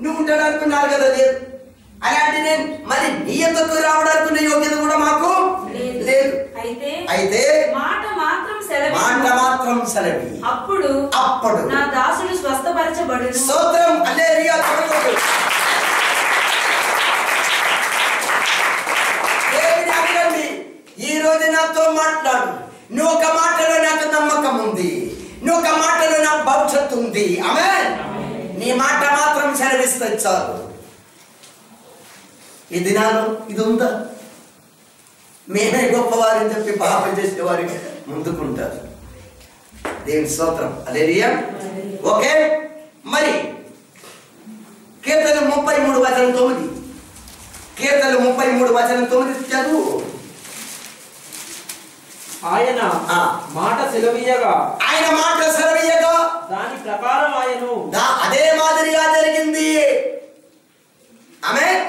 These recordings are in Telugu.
నువ్వు ఉండడానుకున్నారు కదా, లేదు. అలాంటి నేను మరి నీ యొద్దకు రావడానికి యోగ్యత కూడా మాకు లేదు. అయితే మాట మాత్రం సెలవి. అప్పుడు నా దాసుడు స్వస్థపరచబడును. స్తోత్రం, హల్లెలూయా. ఈ రోజు నాతో మాట్లాడు. నువ్వు ఒక మాటలో నాకు నమ్మకం ఉంది, నువ్వు ఒక మాటలో నాకు భవిష్యత్తు ఉంది. ఆమేన్. నీ మాట మాత్రం సెలవిస్తే చాలు. ఈ దినాలు ఇది ఉందా? మేమే గొప్పవారని చెప్పి పాపం చేసేవారు ముందుకుంటారు. దేవుని స్తోత్రం, హల్లెలూయా. ఓకే, మరి కీర్తన 33:9. కీర్తన 33:9 చదువు. ఆయన మాట సెలవీయగా దాని ప్రకారం అదే మాదిరిగా జరిగింది. ఆమేన్.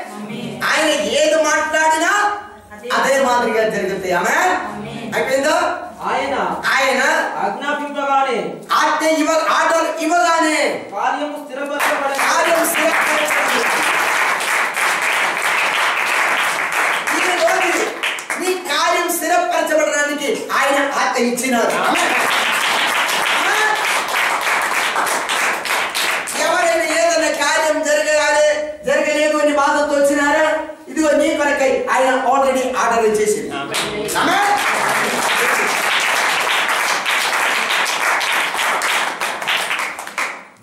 ఆయన ఏది మాట్లాడినా అదే మాదిరిగా జరుగుతాయి. ఆమేన్. అయిపోయిందా? ఆయన ఆజ్ఞాపింపగానే ఆర్డర్ ఇవ్వగానే కార్యము స్థిరపరచబడే. నీ కార్యం స్థిరపరచబడడానికి ఆయన ఆజ్ఞ ఇచ్చినారు. ఎవరైనా ఏదైనా కార్యం జరగలేదు అని బాధతో వచ్చినారా, ఇదిగో నీ కొరకై ఆయన ఆల్రెడీ ఆర్డర్ చేసింది.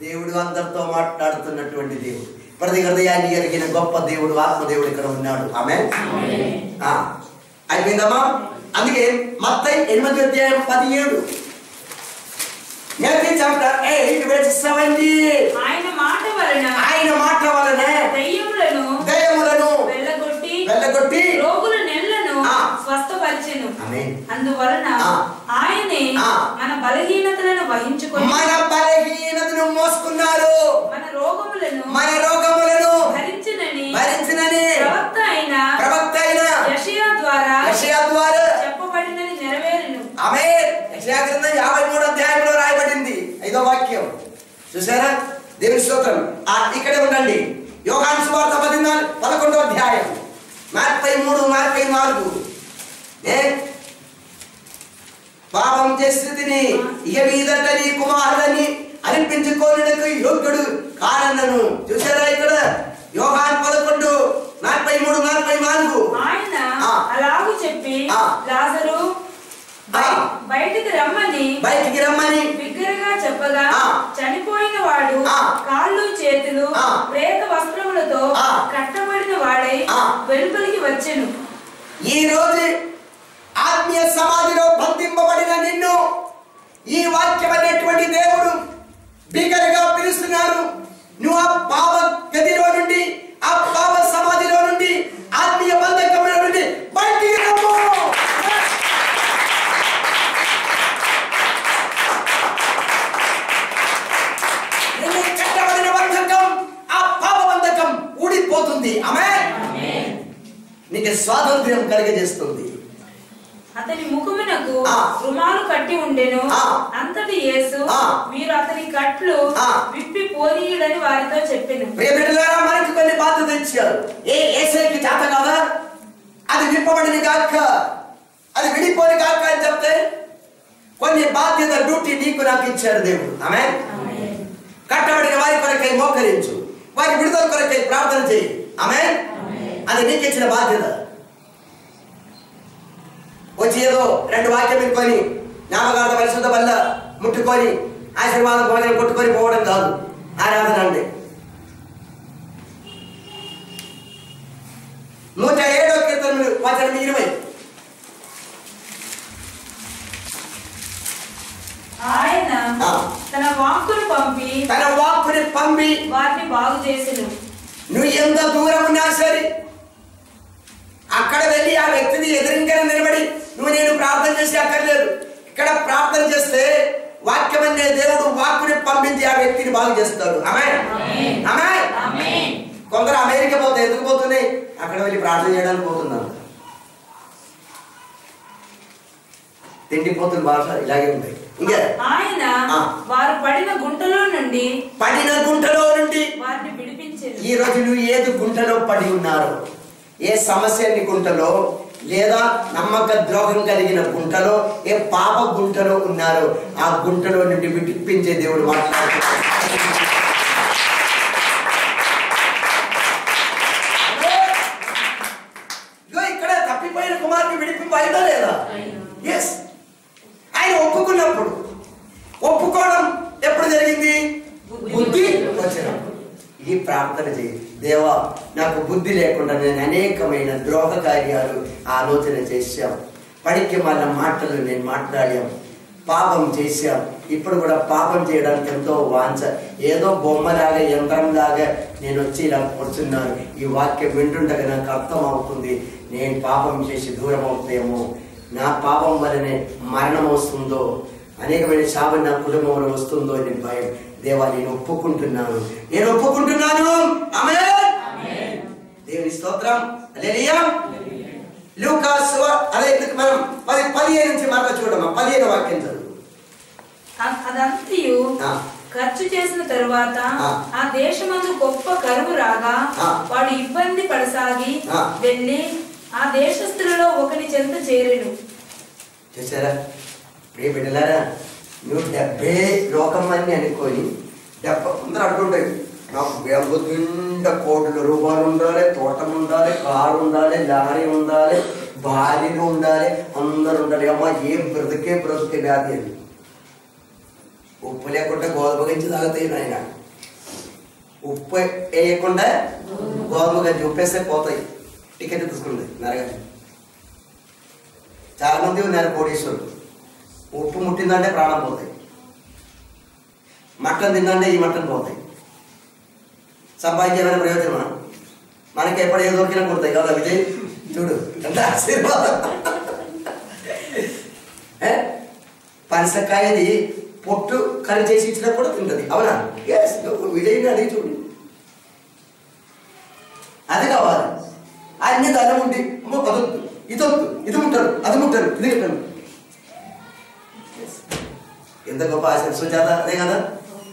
దేవుడు అందరితో మాట్లాడుతున్నటువంటి దేవుడు, ప్రతి హృదయాన్ని ఎరిగిన గొప్ప దేవుడు, ఆత్మదేవుడు ఇక్కడ ఉన్నాడు. ఆమేన్. అయిపోయిందమ్మా. అందుకే మత్తయి 8:17. Matthew chapter 8 verse 70. ఆయన మాట వలన దయ్యములను వెళ్ళగొట్టి రోగుల నెల్లను స్వస్థపరిచెను. అందువలన ఆయనే మన బలహీనతలను వహించుకొని మన బలహీనతను మోసుకున్నారు, మన రోగములను భరించినని ప్రవక్త అయిన యెషయా ద్వారా చెప్పబడినది నెరవేరును. ఆమేన్. యెషయా గ్రంథం 53వ అధ్యాయంలో రాయబడింది 5వ వాక్యం. చూసారా? దేవుని స్తోత్రం. ఇక్కడే ఉండండి. యోహాను సువార్త 11వ అధ్యాయం 43-44. పాపం చేసితిని, ఇక మీదట నీ కుమారులని అనిపించుకోనుటకు యోగ్యుడు కానన్నను. చూసారా? ఇక్కడ యోహాను 11:43-44. ఆయన అలాగూ చెప్పి లాజరు బయటికి రమ్మని బిగ్గరగా చెప్పగా చనిపోయిన వాడు కాళ్ళు చేతులు ప్రేత వస్త్రములతో కట్టబడిన వాడై వెలుపలికి వచ్చెను. ఈ రోజు ఆత్మీయ సమాధిలో బంధింపబడిన నిన్ను ఈ వాక్యం అనేటువంటి దేవుడు బిగ్గరగా పిలుస్తున్నారు. నువ్వు ఆ పాప గదిలో నుండి, ఆ పాప సమాధిలో నుండి, ఆత్మీయ బంధకంలో నుండి బయటికి రమ్ము. కట్టబడిన బంధకం, ఆ పాప బంధకం ఊడిపోతుంది. ఆమేన్. నీకు స్వాతంత్ర్యం కలిగజేస్తుంది. అతని ముఖమునకు రుమాలు కట్టి ఉండెను. అంతటి యేసు మీరు అతని కట్లు విప్పి పోనీయుడని వారితో చెప్పెను. ప్రియబిడ్డలారా, మనకి కొన్ని బాధ్యత ఇచ్చారు. యేసుకి చేత కాదా? అది విప్పబడిన కాక, అది విడిపోని కాక అని చెప్తే కొన్ని బాధ్యత, డ్యూటీ నీకు నాకు ఇచ్చారు దేవుడు. ఆమేన్. కట్టబడిన వారి కొరకై మోకరించు, వారి విడుదల కొరకై ప్రార్థన చేయి. ఆమేన్. అది నీకు ఇచ్చిన బాధ్యత. వచ్చి ఏదో 2 వాక్యం పెట్టుకొని జ్ఞాపకార్థ పరిశుద్ధ వల్ల ముట్టుకొని ఆశీర్వాదం భోజనం కొట్టుకొని పోవడం కాదు ఆరాధన అంటే. 107వ కీర్తన వచనం 20. ఆయన తన వాక్కును పంపి వారిని బాగు చేసెను. నువ్వు ఎంత దూరం ఉన్నా సరే అక్కడ వెళ్ళి ఆ వ్యక్తిని ఎదురింకనే నిలబడి నేను ప్రార్థన చేసి అక్కర్లేదు. ఇక్కడ ప్రార్థన చేస్తే వాక్యం అనే దేవుడు వాక్కుని పంపించి ఆ వ్యక్తిని బాగు చేస్తాడు. ఆమేన్. కొందరు అమెరికా పోతే ఎందుకు పోతున్నాయి? అక్కడ వెళ్ళి ప్రార్థన చేయడానికి పోతున్నాను. తిండిపోతున్న భాష ఇలాగే ఉంటాయి. ఇంకా ఆయన వారు పడిన గుంటలో నుండి వారిని విడిపించారు. ఈరోజు నువ్వు ఏది గుంటలో పడి ఉన్నారో, ఏ సమస్యని గుంటలో, లేదా నమ్మక ద్రోహం కలిగిన గుంటలో, ఏ పాప గుంటలో ఉన్నారో ఆ గుంటలో నుండి విడిపించే దేవుడు మాట్లాడుతున్నాడు. ఇక్కడ తప్పిపోయిన కుమారుని విడిపింపు అయిందా లేదా? ఎస్. ఆయన ఒప్పుకున్నప్పుడు, ఒప్పుకోవడం ఎప్పుడు జరిగింది? బుద్ధి వచ్చినప్పుడు. ఈ ప్రార్థన చేయి, దేవా నాకు బుద్ధి లేకుండా నేను అనేకమైన ద్రోహ కార్యాలు ఆలోచన చేశాం, పడికి మన మాటలు నేను మాట్లాడాం, పాపం చేశాం. ఇప్పుడు కూడా పాపం చేయడానికి ఎంతో వాంఛ, ఏదో బొమ్మలాగా యంత్రంలాగా నేను వచ్చి ఇలా కూర్చున్నాను. ఈ వాక్యం వింటుండగా నాకు అర్థం అవుతుంది, నేను పాపం చేసి దూరం అవుతాయేమో, నా పాపం వల్లనే మరణం వస్తుందో, అనేకమైన శాపం నా కుటుంబంలో వస్తుందో అని భయం. దేవా నేను ఒప్పుకుంటున్నాను, నేను ఒప్పుకుంటున్నాను. ఆమేన్. దేవుని స్తోత్రం. హల్లెలూయా. లూకాసు అదే మనం 15 నుంచి మరలా చూడమ్మా. 15వ వాక్యం చదువు. అదంతయు ఖర్చు చేసిన తరువాత ఆ దేశమందు గొప్ప కరువు రాగా వాడు ఇబ్బంది పడసాగి వెళ్ళి ఆ దేశస్థులలో ఒకని చెంత చేరెను. చూసారా ప్రియ బిడ్డలారా, 170 లోకమ్మని అనుకొని 70 అందరూ అంటుంటాయి, నాకు నిండా కోట్ల రూపాయలు ఉండాలి, తోటం ఉండాలి, కారు ఉండాలి, లారీ ఉండాలి, భార్యలు ఉండాలి, అందరు ఉండాలి. అమ్మ ఏం బ్రతికే వ్యాధి అని. ఉప్పు లేకుండా గోధుమ గంజి తాగుతాయి నాయన. ఉప్పు వేయకుండా గోధుమ గంజి ఉప్పేస్తే పోతాయి, టికెట్ తీసుకుంది నరగండి. చాలా మంది ఉన్నారు కోడీశ్వరులు, ఉప్పు ముట్టిందంటే ప్రాణం పోతాయి, మటన్ తిందంటే ఈ మటన్ పోతాయి. సంపాదించేమైనా ప్రయోజనమా? మనకి ఎప్పుడు ఏదో దొరికినా కొడతాయి కదా. విజయ్ చూడు ఎంత ఆశీర్వాదం. పనసకాయది పొట్టు కర్రీ చేసి ఇచ్చినా కూడా తింటది, అవునా? ఎస్, విజయ్ని అడిగి చూడు. అది కావాలి. అన్ని దాని ఉండి అదొద్దు, ఇదొద్దు, ఇది ముట్టరు, అది ముట్టరు, ఇది తింటారు. ఎంత గొప్ప ఆశ. సుజాత అదే కదా,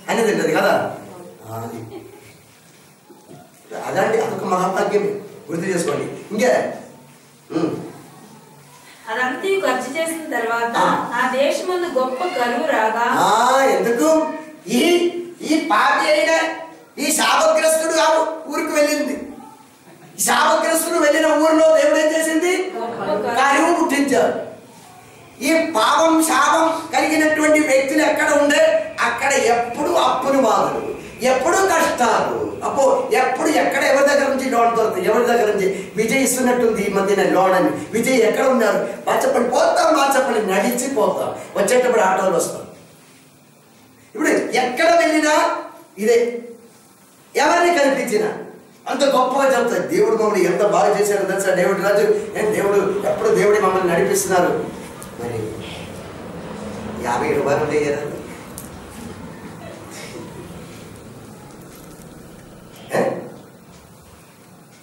అన్ని తింటది కదా. అది అలాంటి అదొక మహాభాగ్యం, గుర్తు చేసుకోండి. ఇంకే అదంతా ఖర్చు చేసిన తర్వాత ఆ దేశమందు గొప్ప కరువు రాగా, ఎందుకు ఈ పాపి అయిన ఈ శాపగ్రస్తుడు ఊరికి వెళ్ళింది. శాపగ్రస్తుడు వెళ్ళిన ఊరిలో దేవుడు ఏం చేసింది? కరువు పుట్టించారు. ఈ పాపం శాపం కలిగినటువంటి వ్యక్తులు ఎక్కడ ఉండే అక్కడ ఎప్పుడు అప్పులు బాధలు, ఎప్పుడు కష్టాలు. అప్పో ఎప్పుడు ఎక్కడ ఎవరి దగ్గర నుంచి లోన్ దొరుకుతుంది, ఎవరి దగ్గర నుంచి విజయ్ ఇస్తున్నట్టుంది ఈ మధ్యన లోన్ అని. విజయ్ ఎక్కడ ఉన్నారు? మార్చపడి పోతాం, మార్చపడి నడిచిపోతాం, వచ్చేటప్పుడు ఆటోలు వస్తాం. ఇప్పుడు ఎక్కడ వెళ్ళినా ఇదే, ఎవరిని కనిపించినా అంత గొప్పగా చెప్తారు, దేవుడు మమ్మల్ని ఎంత బాగా చేశారో తెలుసా, దేవుడు రాజు, దేవుడు ఎప్పుడు దేవుడి మమ్మల్ని నడిపిస్తున్నారు. మరి 50 రూపాయలు ఉంటాయి కదా,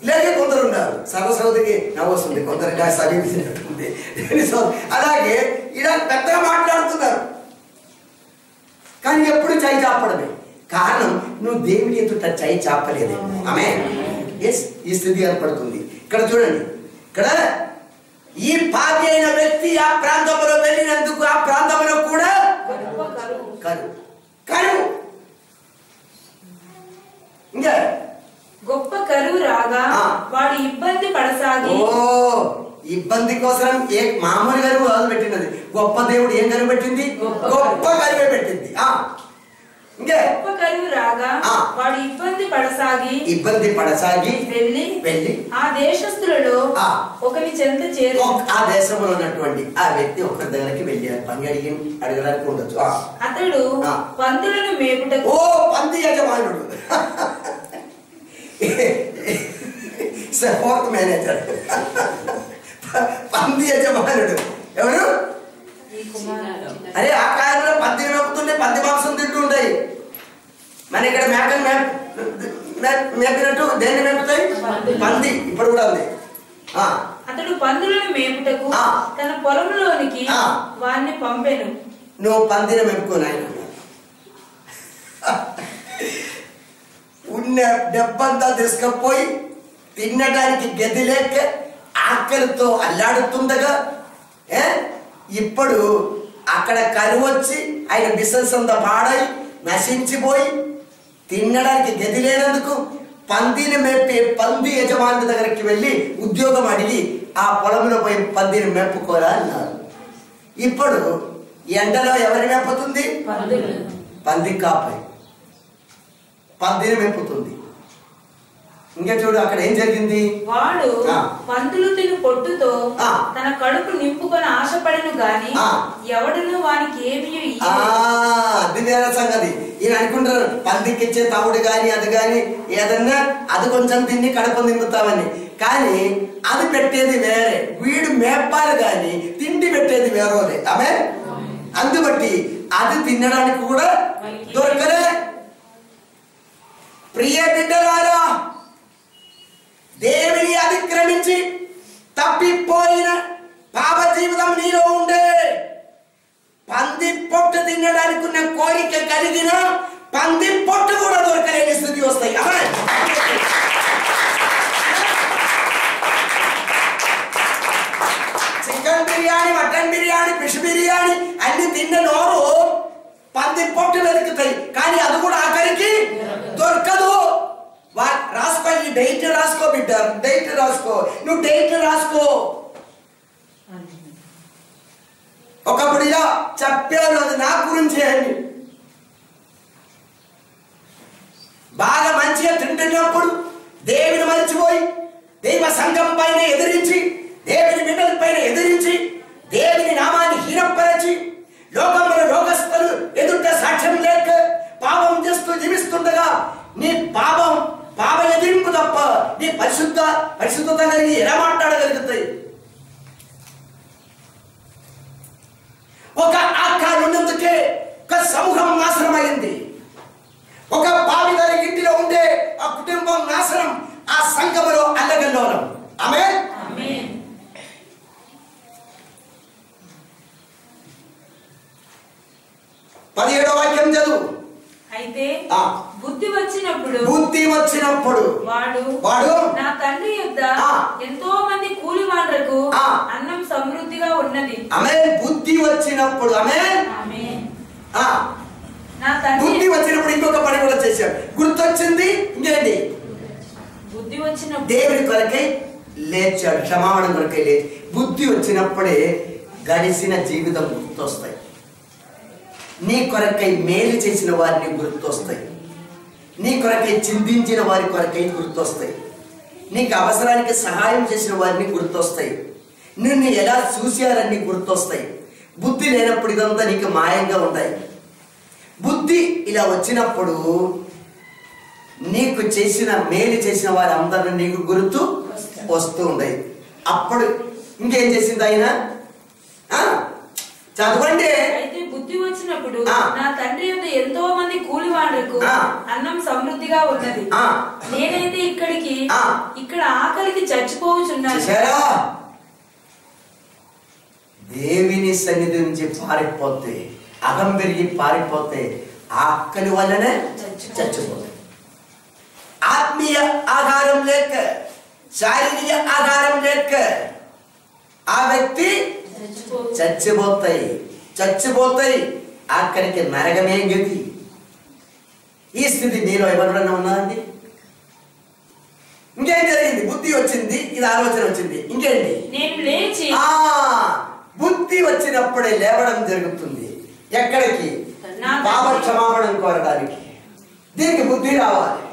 ఇలాగే కొందరు ఉన్నారు. సర్వసౌదికి నవ్వు వస్తుంది, కొందరికి సమీపించినట్టుంది. అలాగే ఇలా పెద్దగా మాట్లాడుతున్నారు, కానీ ఎప్పుడు చేయి చాపడమే. కారణం నువ్వు దేవుని ఎదుట చేయి చాపలేదు. ఆమేన్. ఎస్, ఈ స్థితి ఏర్పడుతుంది. ఇక్కడ చూడండి, ఇక్కడ ఈ పాపి అయిన వ్యక్తి ఆ ప్రాంతంలో వెళ్ళినందుకు ఆ ప్రాంతంలో కూడా కరువు. ఇంకా గొప్ప కరువు రాగా వాడు ఇబ్బంది పడసాగి. ఇబ్బంది కోసం ఏ మామూలు కరువు కాదు పెట్టినది, గొప్ప దేవుడు ఏం కరువు పెట్టింది? గొప్ప కరువే పెట్టింది. గొప్ప కరువు రాగా వాడు ఇబ్బంది పడసాగి వెళ్ళి ఆ దేశస్థులలో ఒకని చెంత చేరి, ఆ దేశంలో ఉన్నటువంటి ఆ వ్యక్తి ఒకరి దగ్గరికి వెళ్ళి పని అడగడానికి ఉండొచ్చు. అతడు పందులను మేపుటకు, పంది యజమానుడు, ఫోర్త్ మేనేజర్, పంది యజమానుడు ఎవరు? అరే ఆ కాలంలో పంది మేపుతుంటే పంది మాంసం తింటూ ఉంటాయి. మన ఇక్కడ మేకలు మేపినట్టు దేన్ని మేపుతాయి? పంది. ఇప్పుడు కూడా ఉంది. అతడు పందులను మేపుటకు తన పొలంలోనికి వారిని పంపెను. నువ్వు పందిని మేపుకోను ఆయన. ఉన్న డబ్బంతా తీసుకపోయి తినడానికి గది లేక ఆకలితో అల్లాడుతుండగా ఇప్పుడు అక్కడ కరువు వచ్చి ఆయన బిజినెస్ అంతా పాడై నశించిపోయి తినడానికి గది లేనందుకు పందిని మేపే పంది యజమాని దగ్గరికి వెళ్ళి ఉద్యోగం అడిగి ఆ పొలంలో పోయి పందిని మేపుకోరా అన్నారు. ఇప్పుడు ఎండలో ఎవరిని మేపుతుంది? పంది కాపై పందిని మేపుతుంది. ఇంకా చూడు అక్కడ ఏం జరిగింది. వాడు పందులు తిను పొట్టుతో తన కడుపు నింపుకొని ఆశపడను గాని ఎవడును వానికి ఏమీ అది వేరే సంగతి. ఈయన అనుకుంటారు పందికి ఇచ్చే తవుడు గాని అది గాని ఏదన్నా అది కొంచెం తిని కడుపు నింపుతామని, కానీ అది పెట్టేది వేరే, వీడు మేపాలి గాని తిండి పెట్టేది వేరే. ఆమె అందుబట్టి అది తినడానికి కూడా దొరకలే. ప్రియ బిడ్డలారా, దేవుని అతిక్రమించి తప్పిపోయిన పాప జీవితం నీలో ఉండే పంది పొట్టు తినడానికి ఉన్న కోరిక కలిగిన పంది పొట్టు కూడా దొరకలేని స్థితి వస్తాయి. Chicken biryani, mutton biryani, fish biryani అన్ని తిన్న నోరు పంది పొట్టు వెతుకుతాయి, కానీ అది కూడా ఆఖరికి దొరకదు. రాసుకో, ఈ డైట్ రాసుకో బిడ్డ, డైట్ రాసుకో, నువ్వు డైట్ రాసుకో. ఒకప్పుడు ఇలా చెప్పాను, అది నా గురించి అని. బాగా మంచిగా తింటున్నప్పుడు దేవుని మర్చిపోయి దైవ సంఘం పైన ఎదిరించి, దేవుని బిడ్డల పైన ఎదిరించి, దేవుని నామాన్ని హీనపరచి లోకంలో లోకస్తులు ఎదుట సాక్ష్యం లేక పాపం చేస్తూ జీవిస్తుండగా నీ పాప ఎదిరింపు తప్ప నీ పరిశుద్ధత కలిగి ఎలా మాట్లాడగలుగుతాయి? ఒక ఆకారం ఉన్నందుకే ఒక సమూహం నాశనమైంది. ఒక పావిదల ఇంటిలో ఉండే ఆ కుటుంబం నాశనం, ఆ సంఘములో అల్లగల్లోలం. ఆమేన్. పదిహేడవ వాక్యం చదువు. అయితే బుద్ధి వచ్చినప్పుడు వాడు నా తండ్రి యొద్ద ఎంతో మంది కూలివాళ్లకు అన్నం సమృద్ధిగా ఉన్నది. ఆమేన్. బుద్ధి వచ్చినప్పుడు, ఆమేన్. బుద్ధి వచ్చినప్పుడు ఇంకొక పని కూడా చేశాడు. గుర్తొచ్చింది ఇంకేంటి? బుద్ధి వచ్చినప్పుడు దేవుని కొరకై లేచాడు, క్షమాపణ కొరకై లేచి. బుద్ధి వచ్చినప్పుడే గడిచిన జీవితం గుర్తొస్తాయి. నీ కొరకై మేలు చేసిన వారిని గుర్తొస్తాయి, నీ కొరకై చిందించిన వారి కొరకై గుర్తొస్తాయి, నీకు అవసరానికి సహాయం చేసిన వారిని గుర్తొస్తాయి, నిన్ను ఎలా చూశారని గుర్తొస్తాయి. బుద్ధి లేనప్పుడు ఇదంతా నీకు మాయంగా ఉంటాయి. బుద్ధి ఇలా వచ్చినప్పుడు నీకు చేసిన మేలు చేసిన వారి అందరూ నీకు గుర్తు వస్తూ ఉండేది. అప్పుడు ఇంకేం చేసింది ఆయన? చదవండి. బుద్ధి వచ్చినప్పుడు నా తండ్రి యొద్ద ఎంతో మంది కూలివాళ్లకు అన్నం సమృద్ధిగా ఉన్నది. నేనైతే ఇక్కడ ఆకలికి చచ్చిపోవచ్చున్నాను. దేవుని సన్నిధి నుంచి పారిపోతే, అగం పెరిగి పారిపోతే ఆకలి వల్లనే చచ్చిపోతాయి. ఆత్మీయ ఆధారం లేక, శారీరక ఆధారం లేక ఆ వ్యక్తి చచ్చిపోతాయి. అక్కడికి నరకమే గతి. ఈ స్థితి మీలో ఎవరైనా ఉన్నదండి? ఇంకేం జరిగింది? బుద్ధి వచ్చింది, ఇది ఆలోచన వచ్చింది, ఇంకేంటి? నేను లేచి బుద్ధి వచ్చినప్పుడే లేవడం జరుగుతుంది. ఎక్కడికి? పాప క్షమాపణ కోరడానికి. దీనికి బుద్ధి రావాలి.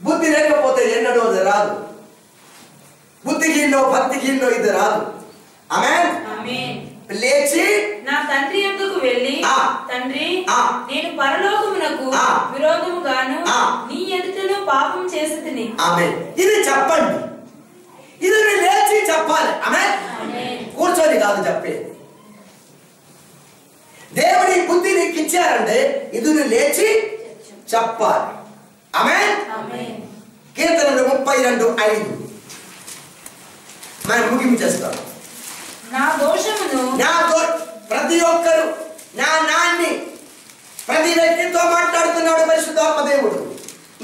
బుద్ధి లేకపోతే ఎన్నడో రాదు. బుద్ధిహీనో భక్తిహీనో ఇది రాదు. ఆమేన్. లేచి నా తండ్రి యొద్దకు వెళ్ళి, తండ్రి, నేను పరలోకమునకు విరోధముగాను నీ ఎదుటను పాపం చేసితిని. ఆమేన్. ఇది చెప్పండి, ఇది లేచి చెప్పాలి. ఆమేన్. కూర్చొని కాదు చెప్పేది. దేవుని బుద్ధి నీకు ఇచ్చారంటే ఇది లేచి చెప్పాలి. ఆమేన్. కీర్తనలు 32:5 మనం ముగింపు చేస్తాం. ప్రతి ఒక్కరు నాన్ని ప్రతి వ్యక్తితో మాట్లాడుతున్నాడు పరిశుద్ధాత్మ దేవుడు.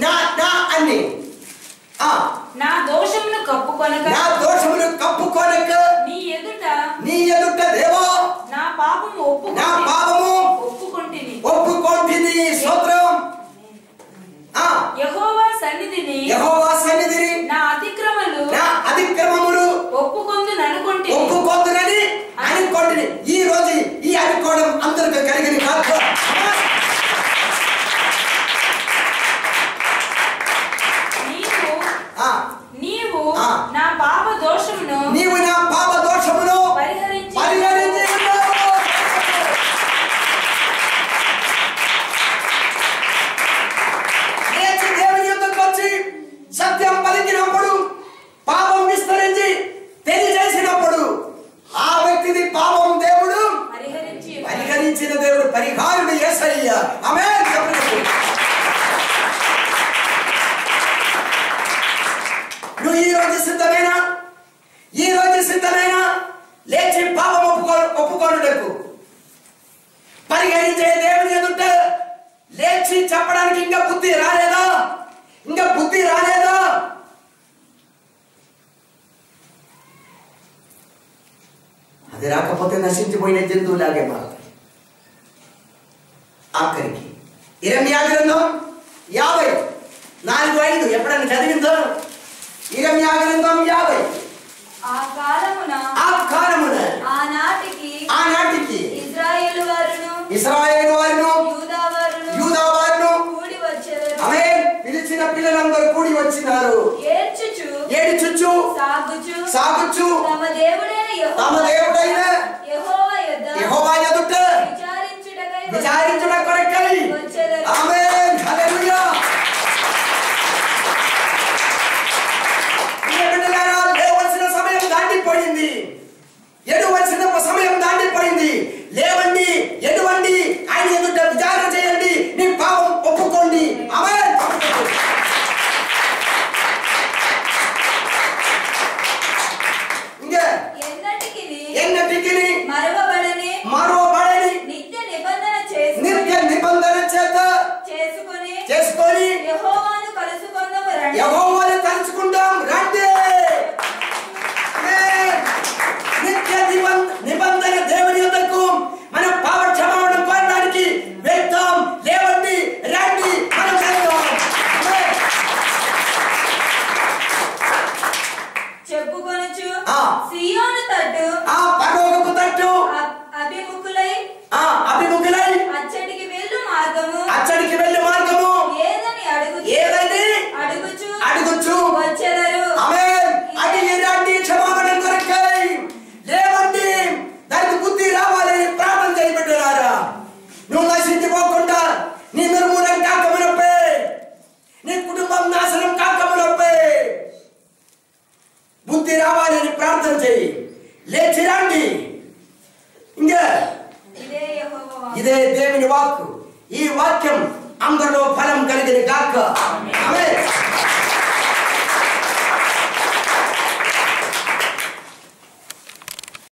నా నా అన్ని నా దోషమును కప్పుకొనక నీ ఎదుట దేవా నా పాపము ఒప్పుకొంటిని. స్తోత్రం. యెహోవా సన్నిధిని నా అతిక్రమములు ఒప్పుకొందునని అనుకొంటిని. ఈ రోజు ఈ అనుకోవడం అందరికీ కలిగిన కాదు. నీవు నా పాప దోషమును పరిహరించి దేవుని యొద్దకు వచ్చి సత్యం పలికినప్పుడు, పాపం విస్తరించి తెలియజేసినప్పుడు ఆ వ్యక్తిని పాపం దేవుడు పరిహరించిన దేవుడు, పరిహారుడు యేసయ్య. ఆమేన్. నువ్వు ఈ రోజు సిద్ధమేనా లేచి పాపం ఒప్పుకోనుటకు? పరిహరించే దేవుని ఎదుట లేచి చెప్పడానికి ఇంకా బుద్ధి రాలేదా? అది రాకపోతే నశించిపోయిన జంతువులాగే మారుతాయి. ఆఖరికి ఇర్మియా గ్రంథం 50:4-5 ఎప్పుడన్నా చదివిందో? ఇర్మియా గ్రంథం 50. ఆ కాలమున ఆనాటికి ఇశ్రాయేలు వారును యూదా వారును కూడి వచ్చెదరు. ఆమేన్. పిలిచిన పిల్లలందరూ కూడి వచ్చినారు. ఏడ్చుచు సాగుచు తమ దేవుడైన యెహోవా ఎదుట విచారించుట కొరకై వచ్చెదరు. ఆమేన్. హల్లెలూయా. లేవలసిన సమయం దాటిపోయింది. ఎడవలసిన సమయం దాటిపోయింది. లేవండి, ఎడవండి, ఆయన ఎదుట విచారణ చేయండి, నీ పాపం ఒప్పుకోండి. ఆమేన్. ఇంకా ఎన్నటికి మరువబడని నిత్య నిబంధన చేత చేసుకొని యెహోవాను తలుచుకుందాం రండి. నిత్య నిబంధన దేవుని యొద్దకు మన పాప క్షమాపణ పొందడానికి వెళ్తాం. లేవండి, రండి, మనం వెళ్తాం. చెప్పుకొనొచ్చు సీయోను తట్టు పరలోకపు తట్టు అభిముఖులై అచ్చడికి వెళ్ళు మార్గము ఏదని అడుగుచు వచ్చెదరు. ఆమేన్. అడిగి రండి క్షమాపణ కొరకై. లేవండి, దానికి బుద్ధి రావాలని ప్రార్థన చేయబడ్డారా? నువ్వు నశించిపోకుండా, నీ నిర్మూలన కాకమునప్పే, నీ కుటుంబం నాశనం కాకమునప్పే బుద్ధి రావాలని ప్రార్థన చేయి. లేచి రండి. ఇంకా ఇదే దేవుని వాక్కు. ఈ వాక్యం అందరిలో ఫలం కలిగిన గాక. ఆమేన్.